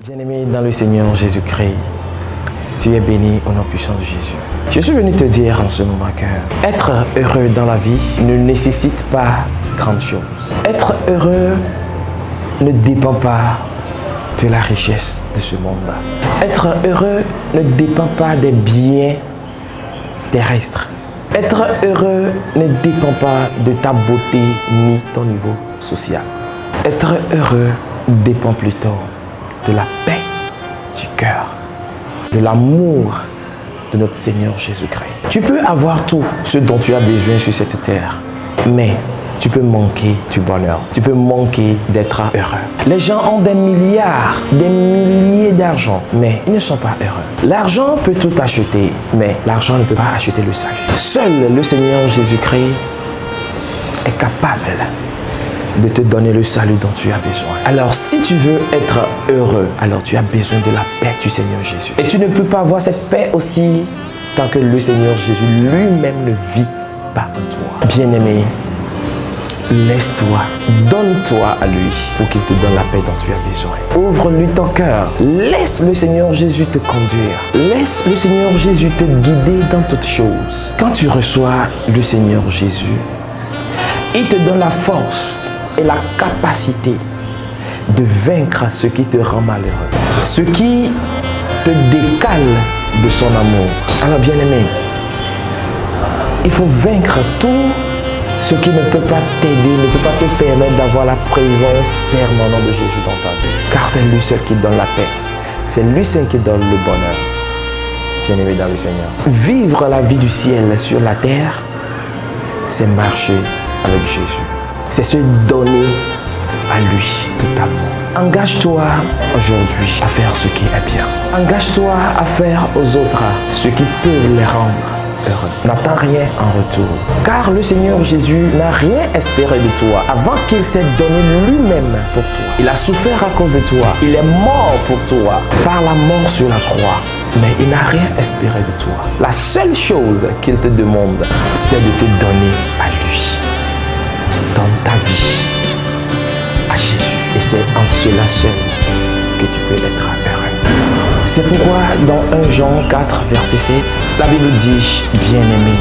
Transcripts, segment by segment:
Bien-aimé dans le Seigneur Jésus-Christ, tu es béni au nom puissant de Jésus. Je suis venu te dire en ce moment que être heureux dans la vie ne nécessite pas grande chose. Être heureux ne dépend pas de la richesse de ce monde. Être heureux ne dépend pas des biens terrestres. Être heureux ne dépend pas de ta beauté ni ton niveau social. Être heureux dépend plutôt de la paix du cœur, de l'amour de notre Seigneur Jésus-Christ. Tu peux avoir tout ce dont tu as besoin sur cette terre, mais tu peux manquer du bonheur. Tu peux manquer d'être heureux. Les gens ont des milliards, des milliers d'argent, mais ils ne sont pas heureux. L'argent peut tout acheter, mais l'argent ne peut pas acheter le salut. Seul le Seigneur Jésus-Christ est capable de te donner le salut dont tu as besoin. Alors, si tu veux être heureux, alors tu as besoin de la paix du Seigneur Jésus. Et tu ne peux pas avoir cette paix aussi tant que le Seigneur Jésus lui-même ne vit pas en toi. Bien-aimé, laisse-toi, donne-toi à lui pour qu'il te donne la paix dont tu as besoin. Ouvre-lui ton cœur. Laisse le Seigneur Jésus te conduire. Laisse le Seigneur Jésus te guider dans toutes choses. Quand tu reçois le Seigneur Jésus, il te donne la force et la capacité de vaincre ce qui te rend malheureux, ce qui te décale de son amour. Alors bien-aimé, il faut vaincre tout ce qui ne peut pas t'aider, ne peut pas te permettre d'avoir la présence permanente de Jésus dans ta vie. Car c'est lui seul qui donne la paix. C'est lui seul qui donne le bonheur. Bien-aimé dans le Seigneur. Vivre la vie du ciel sur la terre, c'est marcher avec Jésus. C'est se donner à lui totalement. Engage-toi aujourd'hui à faire ce qui est bien. Engage-toi à faire aux autres ce qui peut les rendre heureux. N'attends rien en retour. Car le Seigneur Jésus n'a rien espéré de toi avant qu'il s'est donné lui-même pour toi. Il a souffert à cause de toi. Il est mort pour toi par la mort sur la croix. Mais il n'a rien espéré de toi. La seule chose qu'il te demande, c'est de te donner à lui. Donne ta vie à Jésus. Et c'est en cela seul que tu peux être heureux. C'est pourquoi dans 1 Jean 4, verset 7, la Bible dit, bien-aimés,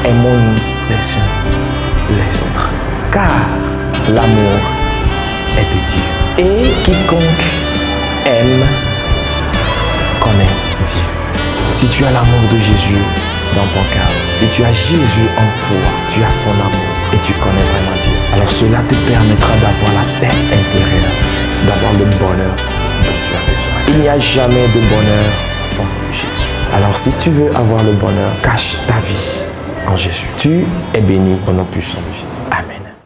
aimons-nous les uns les autres. Car l'amour est de Dieu. Et quiconque aime connaît Dieu. Si tu as l'amour de Jésus dans ton cœur, si tu as Jésus en toi, tu as son amour et tu connais vraiment Dieu. Alors cela te permettra d'avoir la paix intérieure, d'avoir le bonheur dont tu as besoin. Il n'y a jamais de bonheur sans Jésus. Alors si tu veux avoir le bonheur, cache ta vie en Jésus. Tu es béni au nom puissant de Jésus.